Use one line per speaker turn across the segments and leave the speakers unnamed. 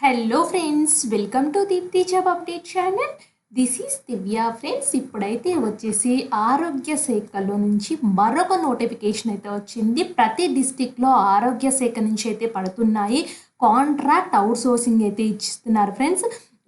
Hello friends, welcome to Deepthi job update channel. This is Divya friends. ఇప్పుడైతే వచ్చేసి ఆరోగ్య శాఖలో నుంచి మరొక నోటిఫికేషన్ అయితే వచ్చింది. ప్రతి డిస్టిక్లో ఆరోగ్య శాఖ నుంచి అయితే పడుతున్నాయి. కాంట్రాక్ట్ అవుట్ సోర్సింగ్ అయితే ఇస్తున్నారు ఫ్రెండ్స్.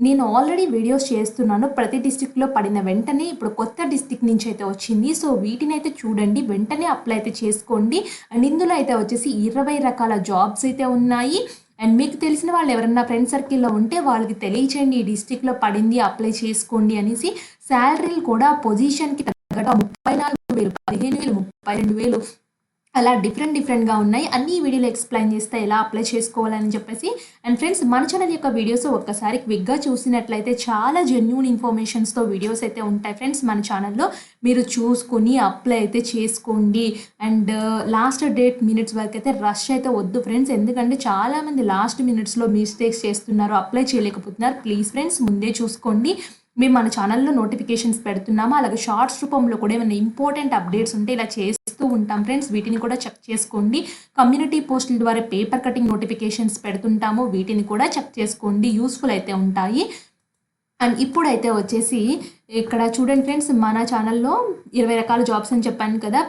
నేను ఆల్రెడీ వీడియోస్ చేస్తున్నాను. ప్రతి డిస్టిక్లో పడిన వెంటనే ఇప్పుడు కొత్త డిస్టిక్ నుంచి అయితే వచ్చింది. సో వీటిని అయితే చూడండి, వెంటనే అప్లై అయితే చేసుకోండి. అండ్ ఇందులో అయితే వచ్చేసి 20 రకాల జాబ్స్ అయితే ఉన్నాయి. అండ్ మీకు తెలిసిన వాళ్ళు ఎవరన్నా ఫ్రెండ్ సర్కిల్లో ఉంటే వాళ్ళకి తెలియచేయండి, ఈ డిస్టిక్లో పడింది అప్లై చేసుకోండి అనేసి. శాలరీలు కూడా పొజిషన్కి తగ్గట్టు 34,000, 15,000, 32,000 అలా డిఫరెంట్గా ఉన్నాయి. అన్ని వీడియోలో ఎక్స్ప్లెయిన్ చేస్తే ఎలా అప్లై చేసుకోవాలని చెప్పేసి. అండ్ ఫ్రెండ్స్, మన ఛానల్ యొక్క వీడియోస్ ఒక్కసారి క్విక్గా చూసినట్లయితే చాలా జెన్యూన్ ఇన్ఫర్మేషన్స్తో వీడియోస్ అయితే ఉంటాయి ఫ్రెండ్స్ మన ఛానల్లో. మీరు చూసుకొని అప్లై అయితే చేసుకోండి. అండ్ లాస్ట్ డేట్ మినిట్స్ వరకు అయితే రష్ అయితే వద్దు ఫ్రెండ్స్, ఎందుకంటే చాలామంది లాస్ట్ మినిట్స్లో మిస్టేక్స్ చేస్తున్నారు, అప్లై చేయలేకపోతున్నారు. ప్లీజ్ ఫ్రెండ్స్, ముందే చూసుకోండి. మేము మన ఛానల్లో నోటిఫికేషన్స్ పెడుతున్నాము, అలాగే షార్ట్స్ రూపంలో కూడా ఏమైనా ఇంపార్టెంట్ అప్డేట్స్ ఉంటే ఇలా చేస్తూ ఉంటాం ఫ్రెండ్స్, వీటిని కూడా చెక్ చేసుకోండి. కమ్యూనిటీ పోస్టుల ద్వారా పేపర్ కటింగ్ నోటిఫికేషన్స్ పెడుతుంటాము, వీటిని కూడా చెక్ చేసుకోండి, యూస్ఫుల్ అయితే ఉంటాయి. అండ్ ఇప్పుడైతే వచ్చేసి ఇక్కడ చూడండి ఫ్రెండ్స్, మన ఛానల్లో 20 రకాల జాబ్స్ అని చెప్పాను కదా.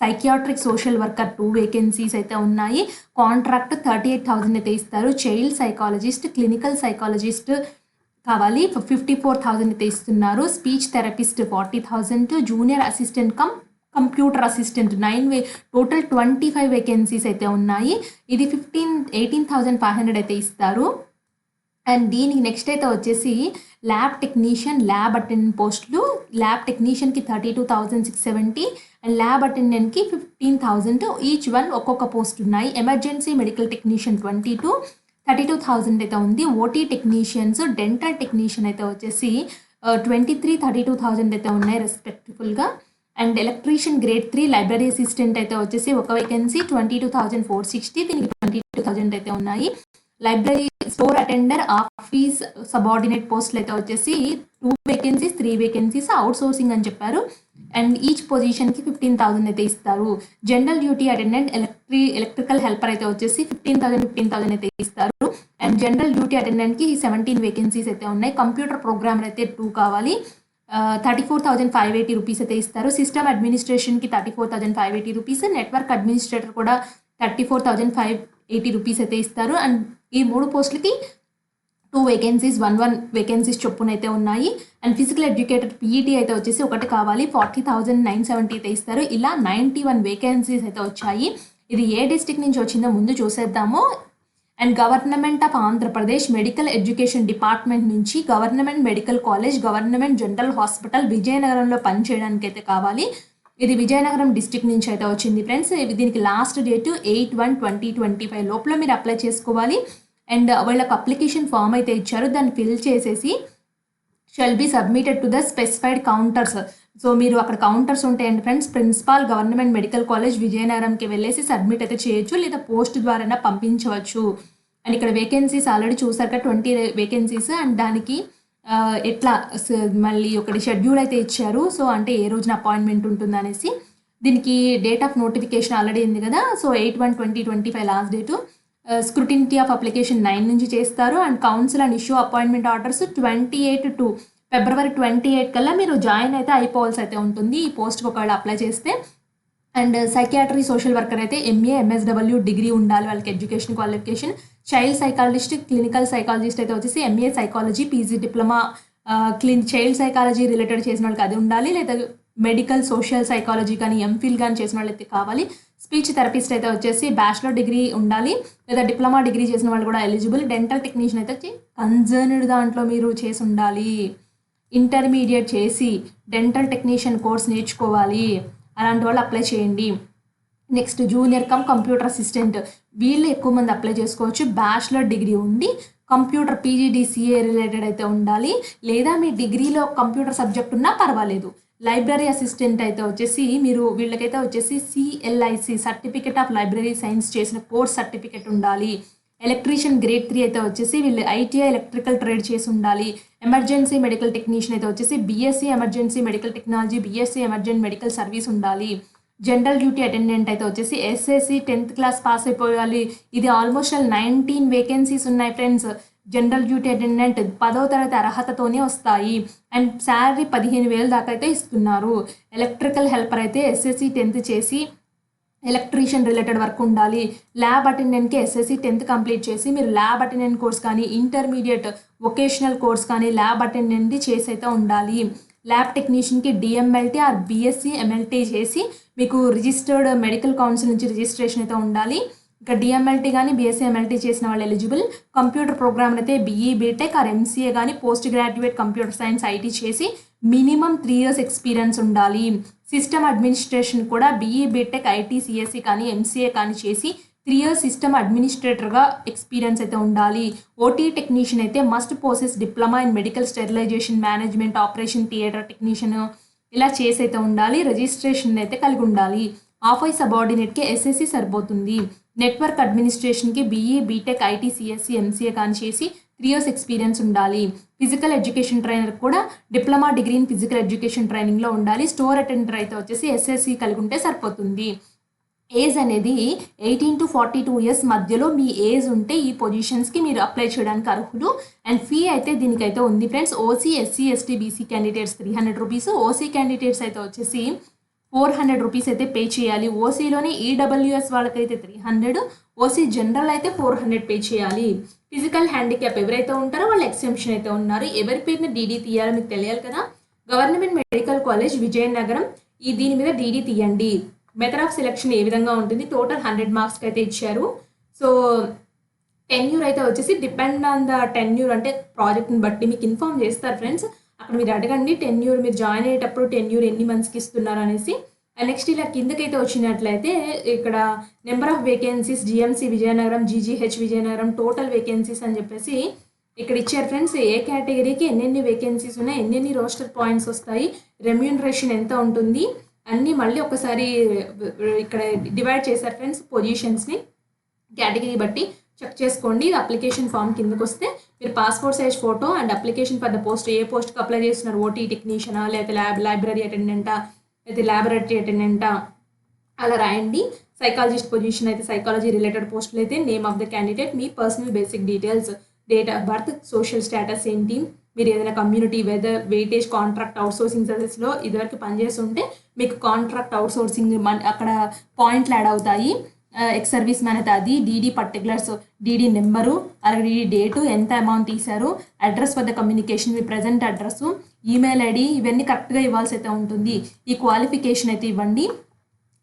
సైకియాట్రిక్ సోషల్ వర్కర్ 2 వేకెన్సీస్ అయితే ఉన్నాయి. కాంట్రాక్ట్ 38,000 అయితే ఇస్తారు. చైల్డ్ సైకాలజిస్ట్, క్లినికల్ సైకాలజిస్ట్ కావాలి, 54,000 అయితే ఇస్తున్నారు. Speech therapist 40,000, junior assistant computer assistant 9 total 25 vacancies అయితే ఉన్నాయి. ఇది 18,500 అయితే ఇస్తారు. అండ్ దీనికి నెక్స్ట్ అయితే వచ్చేసి ల్యాబ్ టెక్నీషియన్, ల్యాబ్ అటెండెంట్ పోస్టులు. ల్యాబ్ టెక్నీషియన్కి 32,670 అండ్ ల్యాబ్ అటెండెంట్కి 15,000 ఈచ్ వన్ ఒక్కొక్క పోస్ట్ ఉన్నాయి. ఎమర్జెన్సీ మెడికల్ టెక్నీషియన్ 32,000 అయితే ఉంది. ఓటీ టెక్నీషియన్స్, డెంటల్ టెక్నీషియన్ అయితే వచ్చేసి 23, 32,000 అయితే ఉన్నాయి రెస్పెక్టివ్గా. And electrician grade 3 library assistant అయితే వచ్చేసి ఒక వేకెన్సీ 22,460, దీనికి 22,000 అయితే ఉన్నాయి. Library store attender, office subordinate పోస్టులు అయితే వచ్చేసి 2 వేకెన్సీస్, 3 వేకెన్సీస్ అవుట్ సోర్సింగ్ అని చెప్పారు. అండ్ ఈచ్ పొజిషన్కి 15,000 అయితే ఇస్తారు. General duty attendant, electrical helper అయితే వచ్చేసి 15,000 అయితే ఇస్తారు. అండ్ జనరల్ డ్యూటీ అటెండెంట్కి 17 వేకెన్సీస్ అయితే ఉన్నాయి. కంప్యూటర్ ప్రోగ్రామర్ అయితే 2 కావాలి, 34,580 రూపీస్ అయితే ఇస్తారు. సిస్టమ్ అడ్మినిస్ట్రేషన్కి 34,580 రూపీస్. నెట్వర్క్ అడ్మినిస్ట్రేటర్ కూడా 34,580 రూపీస్ అయితే ఇస్తారు. అండ్ ఈ 3 పోస్టులకి 2 వేకెన్సీస్, 1 వేకెన్సీస్ చొప్పున అయితే ఉన్నాయి. అండ్ ఫిజికల్ ఎడ్యుకేటర్ పీఈటీ అయితే వచ్చేసి ఒకటి కావాలి, 40,970 అయితే ఇస్తారు. ఇలా 91 వేకెన్సీస్ అయితే వచ్చాయి. ఇది ఏ డిస్ట్రిక్ట్ నుంచి వచ్చిందో ముందు చూసేద్దాము. And government of Andhra Pradesh medical education department నుంచి government medical college, government general hospital విజయనగరంలో పనిచేయడానికి అయితే కావాలి. ఇది విజయనగరం డిస్ట్రిక్ట్ నుంచి అయితే వచ్చింది ఫ్రెండ్స్. దీనికి లాస్ట్ డేటు 8/1/2025 లోపల మీరు అప్లై చేసుకోవాలి. అండ్ వాళ్ళకి అప్లికేషన్ ఫామ్ అయితే ఇచ్చారు, దాన్ని ఫిల్ చేసేసి shall be submitted to the specified counters. So మీరు అక్కడ కౌంటర్స్ ఉంటాయండి friends. Principal government medical college విజయనగరంకి వెళ్ళేసి సబ్మిట్ అయితే చేయొచ్చు, లేదా పోస్ట్ ద్వారా పంపించవచ్చు. అండ్ ఇక్కడ వేకెన్సీస్ ఆల్రెడీ చూసాక 20 వేకెన్సీస్. అండ్ దానికి ఎట్లా మళ్ళీ ఒకటి షెడ్యూల్ అయితే ఇచ్చారు. సో అంటే ఏ రోజున అపాయింట్మెంట్ ఉంటుంది అనేసి. దీనికి డేట్ ఆఫ్ నోటిఫికేషన్ ఆల్రెడీ ఉంది కదా. So 8/1/2025 last date. Scrutiny of application 9 నుంచి చేస్తారు. And council and issue appointment orders 28 ఫిబ్రవరి 28 కల్లా మీరు జాయిన్ అయితే అయిపోవాల్సి అయితే ఉంటుంది ఈ పోస్ట్కి ఒకవేళ అప్లై చేస్తే. అండ్ సైకియాట్రీ సోషల్ వర్కర్ అయితే MA, MSW డిగ్రీ ఉండాలి వాళ్ళకి, education qualification. Child psychologist, clinical psychologist అయితే వచ్చేసి MA psychology, PG diploma child psychology related చేసిన వాళ్ళకి అది ఉండాలి, లేదా మెడికల్ సోషల్ సైకాలజీ కానీ MPhil కానీ చేసిన వాళ్ళు అయితే కావాలి. స్పీచ్ థెరపిస్ట్ అయితే వచ్చేసి బ్యాచిలర్ డిగ్రీ ఉండాలి, లేదా డిప్లొమా డిగ్రీ చేసిన వాళ్ళు కూడా ఎలిజిబుల్. డెంటల్ టెక్నీషియన్ అయితే వచ్చి కన్సర్న్డ్ దాంట్లో మీరు చేసి ఉండాలి, ఇంటర్మీడియట్ చేసి డెంటల్ టెక్నీషియన్ కోర్స్ నేర్చుకోవాలి, అలాంటి వాళ్ళు అప్లై చేయండి. నెక్స్ట్ జూనియర్ కంప్యూటర్ అసిస్టెంట్, వీళ్ళు ఎక్కువ మంది అప్లై చేసుకోవచ్చు. బ్యాచిలర్ డిగ్రీ ఉండి కంప్యూటర్ PGDCA రిలేటెడ్ అయితే ఉండాలి, లేదా మీ డిగ్రీలో కంప్యూటర్ సబ్జెక్ట్ ఉన్నా పర్వాలేదు. లైబ్రరీ అసిస్టెంట్ అయితే వచ్చేసి వీళ్ళకైతే వచ్చేసి CLIC certificate of library science చేసిన కోర్స్ సర్టిఫికేట్ ఉండాలి. ఎలక్ట్రీషియన్ గ్రేడ్ 3 అయితే వచ్చేసి వీళ్ళు ITI ఎలక్ట్రికల్ ట్రేడ్ చేసి ఉండాలి. ఎమర్జెన్సీ మెడికల్ టెక్నీషియన్ అయితే వచ్చేసి BSc emergency medical technology, BSc emergent medical service ఉండాలి. జనరల్ డ్యూటీ అటెండెంట్ అయితే వచ్చేసి SSC 10th క్లాస్ పాస్ అయిపోయాలి. ఇది ఆల్మోస్ట్ 19 వేకెన్సీస్ ఉన్నాయి ఫ్రెండ్స్. జనరల్ డ్యూటీ అటెండెంట్ 10వ తరగతి అర్హతతోనే వస్తాయి. అండ్ శాలరీ 15,000 దాకా అయితే ఇస్తున్నారు. ఎలక్ట్రికల్ హెల్పర్ అయితే ఎస్ఎస్సి 10th చేసి ఎలక్ట్రీషియన్ రిలేటెడ్ వర్క్ ఉండాలి. ల్యాబ్ అటెండెంట్కి ఎస్ఎస్సి 10th కంప్లీట్ చేసి మీరు ల్యాబ్ అటెండెంట్ కోర్స్ కానీ ఇంటర్మీడియట్ వొకేషనల్ కోర్స్ కానీ ల్యాబ్ అటెండెంట్ చేసి అయితే ఉండాలి. ల్యాబ్ టెక్నీషియన్కి డిఎంఎల్టీ ఆర్ బీఎస్సీ ఎంఎల్టీ చేసి మీకు రిజిస్టర్డ్ మెడికల్ కౌన్సిల్ నుంచి రిజిస్ట్రేషన్ అయితే ఉండాలి. ఇక డిఎంఎల్టీ కానీ బీఎస్సీ ఎంఎల్టీ చేసిన వాళ్ళు ఎలిజిబుల్. కంప్యూటర్ ప్రోగ్రామ్ అయితే బీఈ బీటెక్ ఆర్ ఎంసీఏ కానీ post graduate computer science IT చేసి మినిమం 3 years ఎక్స్పీరియన్స్ ఉండాలి. సిస్టమ్ అడ్మినిస్ట్రేషన్ కూడా బీఈ బీటెక్ ఐటీ సిఎస్సి కానీ ఎంసీఏ కానీ చేసి 3 years సిస్టమ్ అడ్మినిస్ట్రేటర్గా ఎక్స్పీరియన్స్ అయితే ఉండాలి. ఓటీ టెక్నీషియన్ అయితే must possess diploma in medical sterilization management operation theatre technician ఇలా చేసి అయితే ఉండాలి. రిజిస్ట్రేషన్ అయితే కలిగి ఉండాలి. ఆఫీస్ సబార్డినేట్కి ఎస్ఎస్సి సరిపోతుంది. నెట్వర్క్ అడ్మినిస్ట్రేషన్కి BE BTech IT CSC MCA కానీ చేసి 3 years ఎక్స్పీరియన్స్ ఉండాలి. ఫిజికల్ ఎడ్యుకేషన్ ట్రైనర్ కూడా diploma degree in physical education ట్రైనింగ్లో ఉండాలి. స్టోర్ అటెండర్ అయితే వచ్చేసి ఎస్ఎస్సి కలిగి ఉంటే సరిపోతుంది. ఏజ్ అనేది 18 to 42 years మధ్యలో మీ ఏజ్ ఉంటే ఈ పొజిషన్స్కి మీరు అప్లై చేయడానికి అర్హులు. అండ్ ఫీ అయితే దీనికైతే ఉంది friends. OC SC ST BC candidates 300 rupees, OC candidates అయితే వచ్చేసి 400 రూపీస్ అయితే పే చేయాలి. ఓసీలోనే ఈడబ్ల్యూఎస్ వాళ్ళకైతే 300, ఓసీ జనరల్ అయితే 400 పే చేయాలి. ఫిజికల్ హ్యాండిక్యాప్ ఎవరైతే ఉంటారో వాళ్ళు ఎక్సెంప్షన్ అయితే ఉన్నారు. ఎవరి పేరున డీడీ తీయాలో మీకు తెలియాలి కదా. గవర్నమెంట్ మెడికల్ కాలేజ్ విజయనగరం దీని మీద డీడీ తీయండి. మెథడ్ ఆఫ్ సెలెక్షన్ ఏ విధంగా ఉంటుంది, టోటల్ 100 మార్క్స్కి అయితే ఇచ్చారు. సో టెన్యూర్ అయితే వచ్చేసి డిపెండ్ ఆన్ ద టెన్యూర్ అంటే ప్రాజెక్ట్ని బట్టి మీకు ఇన్ఫార్మ్ చేస్తారు ఫ్రెండ్స్. అక్కడ మీరు అడగండి టెన్యూర్ మీరు జాయిన్ అయ్యేటప్పుడు టెన్యూర్ ఎన్ని మంత్స్కి ఇస్తున్నారు అనేసి. అండ్ నెక్స్ట్ ఇలా కిందకైతే వచ్చినట్లయితే ఇక్కడ number of vacancies GMC Vizianagaram, GGH Vizianagaram, total vacancies అని చెప్పేసి ఇక్కడ ఇచ్చారు ఫ్రెండ్స్. ఏ కేటగిరీకి ఎన్నెన్ని వేకెన్సీస్ ఉన్నాయి, ఎన్నెన్ని రోస్టర్ పాయింట్స్ వస్తాయి, రెమ్యూనరేషన్ ఎంత ఉంటుంది అన్నీ మళ్ళీ ఒకసారి ఇక్కడ డివైడ్ చేశారు ఫ్రెండ్స్. పొజిషన్స్ని కేటగిరీ బట్టి చెక్ చేసుకోండి. ఇది అప్లికేషన్ ఫామ్ కిందకు వస్తే మీరు passport size photo and application for the post ఏ పోస్ట్కి అప్లై చేస్తున్నారు, ఓటీ టెక్నీషియనా లేకపోతే లైబ్రరీ అటెండెంటా అయితే ల్యాబొరేటరీ అటెండెంటా అలా రాయండి. సైకాలజిస్ట్ పొజిషన్ అయితే సైకాలజీ రిలేటెడ్ పోస్టులు అయితే name of the candidate, me personal basic details, date of birth, social status ఏంటి, మీరు ఏదైనా కమ్యూనిటీ వెయిటేజ్ కాంట్రాక్ట్ అవుట్సోర్సింగ్ సర్వీస్లో ఇదివరకు పనిచేస్తుంటే మీకు కాంట్రాక్ట్ అవుట్సోర్సింగ్ అక్కడ పాయింట్లు యాడ్ అవుతాయి. ఎక్స్ సర్వీస్ మ్యాన్ అయితే అది, డీడీ పర్టికులర్స్, డీడీ నెంబరు, అలాగే డీడీ డేటు, ఎంత అమౌంట్ తీశారు, address for the communication, me present address, email ID ఇవన్నీ కరెక్ట్గా ఇవ్వాల్సి అయితే ఉంటుంది. ఈ క్వాలిఫికేషన్ అయితే ఇవ్వండి.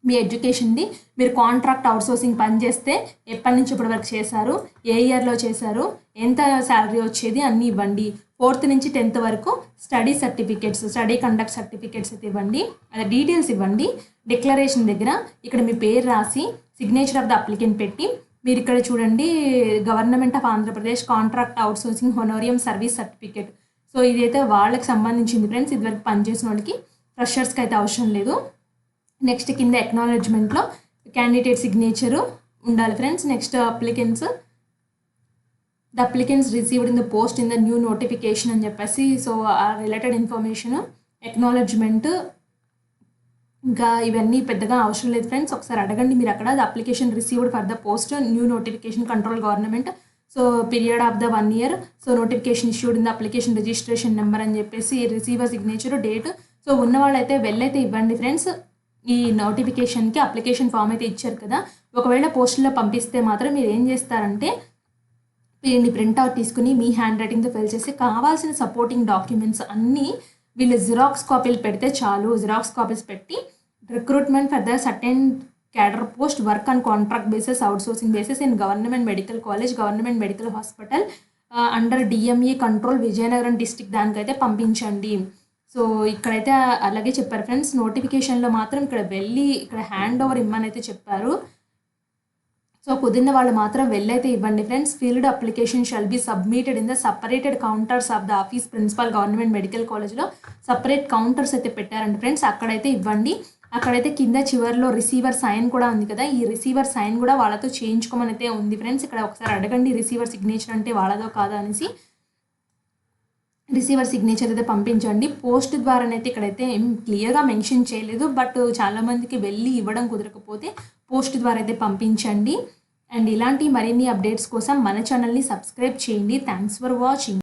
మీ ఎడ్యుకేషన్ది, మీరు కాంట్రాక్ట్ అవుట్సోర్సింగ్ పని చేస్తే ఎప్పటి నుంచి ఇప్పటి వరకు చేశారు, ఏ ఇయర్లో చేశారు, ఎంత శాలరీ వచ్చేది అన్నీ ఇవ్వండి. 4th నుంచి 10th వరకు study certificates, study conduct certificates అయితే ఇవ్వండి. అదే డీటెయిల్స్ ఇవ్వండి. డిక్లరేషన్ దగ్గర ఇక్కడ మీ పేరు రాసి సిగ్నేచర్ ఆఫ్ ద అప్లికెంట్ పెట్టి మీరు ఇక్కడ చూడండి government of Andhra Pradesh contract outsourcing honorarium service certificate. So ఇదైతే వాళ్ళకి సంబంధించింది ఫ్రెండ్స్. ఇదివరకు పనిచేసిన వాళ్ళకి, ఫ్రెషర్స్కి అయితే అవసరం లేదు. నెక్స్ట్ కింద ఎక్నాలెడ్జ్మెంట్లో క్యాండిడేట్ సిగ్నేచరు ఉండాలి friends. Next applicants, the applicants received in the post in the new notification అని చెప్పేసి. సో ఆ రిలేటెడ్ ఇన్ఫర్మేషన్, ఎక్నాలెడ్జ్మెంట్, ఇంకా ఇవన్నీ పెద్దగా అవసరం లేదు ఫ్రెండ్స్. ఒకసారి అడగండి మీరు అక్కడ. The application received for the post new notification control government, so period of the 1 year, so notification issued in the application registration number అని చెప్పేసి, రిసీవర్ సిగ్నేచర్, డేట్. సో ఉన్న వాళ్ళైతే వెళ్ళైతే ఇవ్వండి ఫ్రెండ్స్. ఈ నోటిఫికేషన్కి అప్లికేషన్ ఫామ్ అయితే ఇచ్చారు కదా, ఒకవేళ పోస్టుల్లో పంపిస్తే మాత్రం మీరు ఏం చేస్తారంటే దీన్ని ప్రింట్అవుట్ తీసుకుని మీ హ్యాండ్ రైటింగ్తో ఫిల్ చేసి కావాల్సిన సపోర్టింగ్ డాక్యుమెంట్స్ అన్నీ వీళ్ళు జిరాక్స్ కాపీలు పెడితే చాలు. జిరాక్స్ కాపీస్ పెట్టి recruitment for the certain cadre post work on contract basis outsourcing basis in government medical college, government medical hospital under DME control Vizianagaram district దానికైతే పంపించండి. సో ఇక్కడైతే అలాగే చెప్పారు ఫ్రెండ్స్. నోటిఫికేషన్లో మాత్రం ఇక్కడ వెళ్ళి ఇక్కడ హ్యాండ్ ఓవర్ ఇమ్మని అయితే చెప్పారు. సో కుదిరిన వాళ్ళు మాత్రం వెళ్ళైతే ఇవ్వండి friends. Filled application shall be submitted in the separated counters of the office principal government medical కాలేజ్లో సపరేట్ కౌంటర్స్ అయితే పెట్టారండి ఫ్రెండ్స్, అక్కడైతే ఇవ్వండి. అక్కడైతే కింద చివరిలో రిసీవర్ సైన్ కూడా ఉంది కదా, ఈ రిసీవర్ సైన్ కూడా వాళ్ళతో చేయించుకోమని అయితే ఉంది ఫ్రెండ్స్. ఇక్కడ ఒకసారి అడగండి రిసీవర్ సిగ్నేచర్ అంటే వాళ్ళదో కాదా అనేసి. రిసీవర్ సిగ్నేచర్ అయితే పంపించండి. పోస్ట్ ద్వారానైతే ఇక్కడైతే ఏం క్లియర్గా మెన్షన్ చేయలేదు, బట్ చాలామందికి వెళ్ళి ఇవ్వడం కుదరకపోతే పోస్ట్ ద్వారా అయితే పంపించండి. అండ్ ఇలాంటి మరిన్ని అప్డేట్స్ కోసం మన ఛానల్ని సబ్స్క్రైబ్ చేయండి. Thanks for watching.